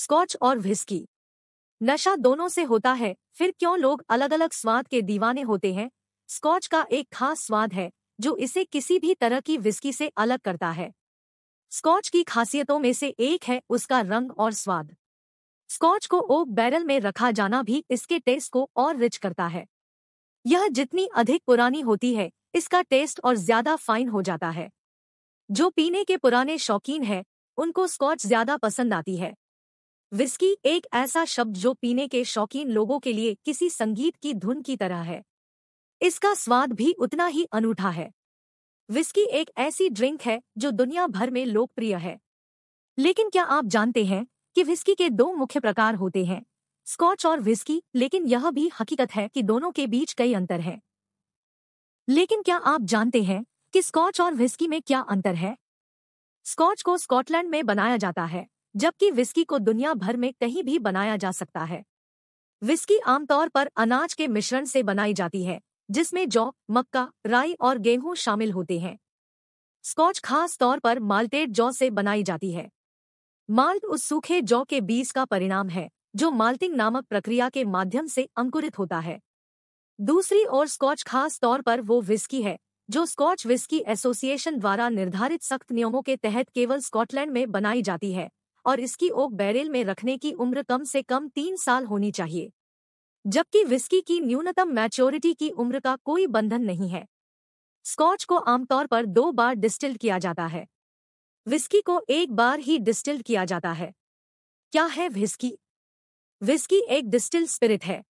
Scotch और whisky. नशा दोनों से होता है, फिर क्यों लोग अलग अलग स्वाद के दीवाने होते हैं। स्कॉच का एक खास स्वाद है जो इसे किसी भी तरह की व्हिस्की से अलग करता है। स्कॉच की खासियतों में से एक है उसका रंग और स्वाद। स्कॉच को ओक बैरल में रखा जाना भी इसके टेस्ट को और रिच करता है। यह जितनी अधिक पुरानी होती है, इसका टेस्ट और ज्यादा फाइन हो जाता है। जो पीने के पुराने शौकीन हैं, उनको स्कॉच ज्यादा पसंद आती है। विस्की एक ऐसा शब्द जो पीने के शौकीन लोगों के लिए किसी संगीत की धुन की तरह है। इसका स्वाद भी उतना ही अनूठा है। विस्की एक ऐसी ड्रिंक है जो दुनिया भर में लोकप्रिय है। लेकिन क्या आप जानते हैं कि विस्की के दो मुख्य प्रकार होते हैं, स्कॉच और विस्की। लेकिन यह भी हकीकत है कि दोनों के बीच कई अंतर हैं। लेकिन क्या आप जानते हैं कि स्कॉच और विस्की में क्या अंतर है? स्कॉच को स्कॉटलैंड में बनाया जाता है, जबकि विस्की को दुनिया भर में कहीं भी बनाया जा सकता है। विस्की आमतौर पर अनाज के मिश्रण से बनाई जाती है, जिसमें जौ, मक्का, राई और गेहूं शामिल होते हैं। स्कॉच खास तौर पर माल्टेड जौ से बनाई जाती है। माल्ट उस सूखे जौ के बीज का परिणाम है जो माल्टिंग नामक प्रक्रिया के माध्यम से अंकुरित होता है। दूसरी ओर स्कॉच खास तौर पर वो विस्की है जो स्कॉच विस्की एसोसिएशन द्वारा निर्धारित सख्त नियमों के तहत केवल स्कॉटलैंड में बनाई जाती है और इसकी ओक बैरल में रखने की उम्र कम से कम 3 साल होनी चाहिए, जबकि विस्की की न्यूनतम मैच्योरिटी की उम्र का कोई बंधन नहीं है। स्कॉच को आमतौर पर 2 बार डिस्टिल्ड किया जाता है। विस्की को 1 बार ही डिस्टिल्ड किया जाता है। क्या है विस्की? विस्की एक डिस्टिल्ड स्पिरिट है।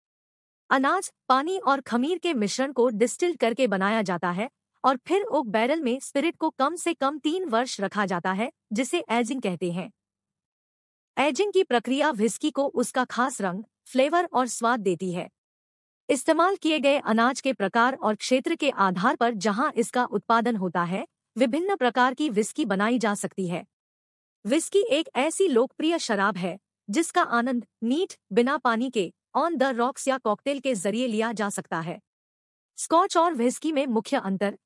अनाज, पानी और खमीर के मिश्रण को डिस्टिल करके बनाया जाता है और फिर ओक बैरल में स्पिरिट को कम से कम 3 वर्ष रखा जाता है, जिसे एजिंग कहते हैं। एजिंग की प्रक्रिया विस्की को उसका खास रंग, फ्लेवर और स्वाद देती है। इस्तेमाल किए गए अनाज के प्रकार और क्षेत्र के आधार पर जहां इसका उत्पादन होता है, विभिन्न प्रकार की विस्की बनाई जा सकती है। विस्की एक ऐसी लोकप्रिय शराब है जिसका आनंद नीट, बिना पानी के, ऑन द रॉक्स या कॉकटेल के जरिए लिया जा सकता है। स्कॉच और व्हिस्की में मुख्य अंतर।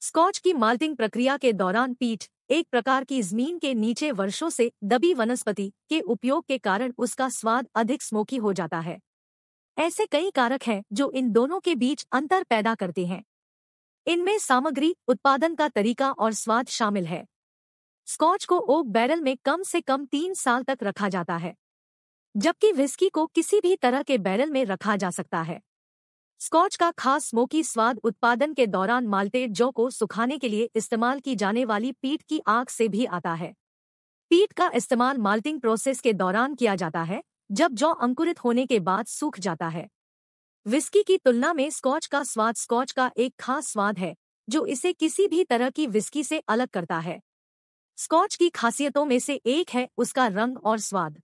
स्कॉच की माल्टिंग प्रक्रिया के दौरान पीट, एक प्रकार की जमीन के नीचे वर्षों से दबी वनस्पति के उपयोग के कारण उसका स्वाद अधिक स्मोकी हो जाता है। ऐसे कई कारक हैं जो इन दोनों के बीच अंतर पैदा करते हैं। इनमें सामग्री, उत्पादन का तरीका और स्वाद शामिल है। स्कॉच को ओक बैरल में कम से कम 3 साल तक रखा जाता है, जबकि विस्की को किसी भी तरह के बैरल में रखा जा सकता है। स्कॉच का खास स्मोकी स्वाद उत्पादन के दौरान माल्टेड जौ को सुखाने के लिए इस्तेमाल की जाने वाली पीट की आग से भी आता है। पीट का इस्तेमाल माल्टिंग प्रोसेस के दौरान किया जाता है, जब जौ अंकुरित होने के बाद सूख जाता है। विस्की की तुलना में स्कॉच का एक खास स्वाद है जो इसे किसी भी तरह की विस्की से अलग करता है। स्कॉच की खासियतों में से एक है उसका रंग और स्वाद।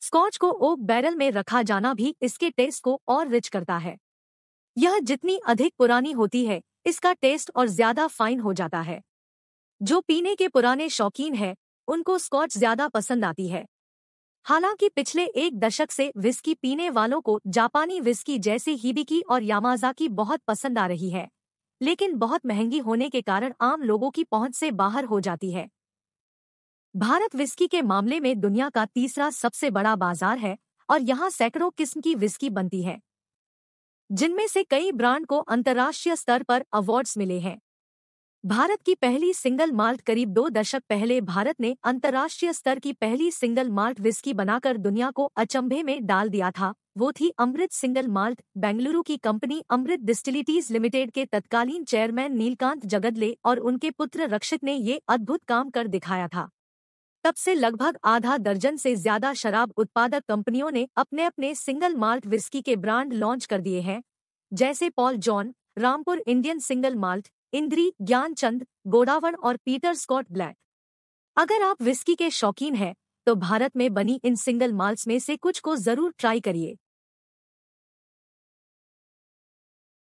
स्कॉच को ओक बैरल में रखा जाना भी इसके टेस्ट को और रिच करता है। यह जितनी अधिक पुरानी होती है, इसका टेस्ट और ज्यादा फाइन हो जाता है। जो पीने के पुराने शौकीन हैं, उनको स्कॉच ज्यादा पसंद आती है। हालांकि पिछले 1 दशक से विस्की पीने वालों को जापानी विस्की जैसे हिबिकी और यामाज़ाकी बहुत पसंद आ रही है, लेकिन बहुत महंगी होने के कारण आम लोगों की पहुंच से बाहर हो जाती है। भारत विस्की के मामले में दुनिया का तीसरा सबसे बड़ा बाजार है और यहाँ सैकड़ों किस्म की विस्की बनती है, जिनमें से कई ब्रांड को अंतर्राष्ट्रीय स्तर पर अवार्ड्स मिले हैं। भारत की पहली सिंगल माल्ट करीब 2 दशक पहले भारत ने अंतर्राष्ट्रीय स्तर की पहली सिंगल माल्ट विस्की बनाकर दुनिया को अचंभे में डाल दिया था। वो थी अमृत सिंगल माल्ट। बेंगलुरु की कंपनी अमृत डिस्टिलिटीज लिमिटेड के तत्कालीन चेयरमैन नीलकांत जगदले और उनके पुत्र रक्षित ने ये अद्भुत काम कर दिखाया था। तब से लगभग आधा दर्जन से ज्यादा शराब उत्पादक कंपनियों ने अपने अपने सिंगल माल्ट विस्की के ब्रांड लॉन्च कर दिए हैं, जैसे Paul John, Rampur Indian single malt, इंद्री, ज्ञानचंद, गोडावण और पीटर स्कॉट ब्लैक। अगर आप विस्की के शौकीन हैं, तो भारत में बनी इन सिंगल माल्ट्स में से कुछ को जरूर ट्राई करिए।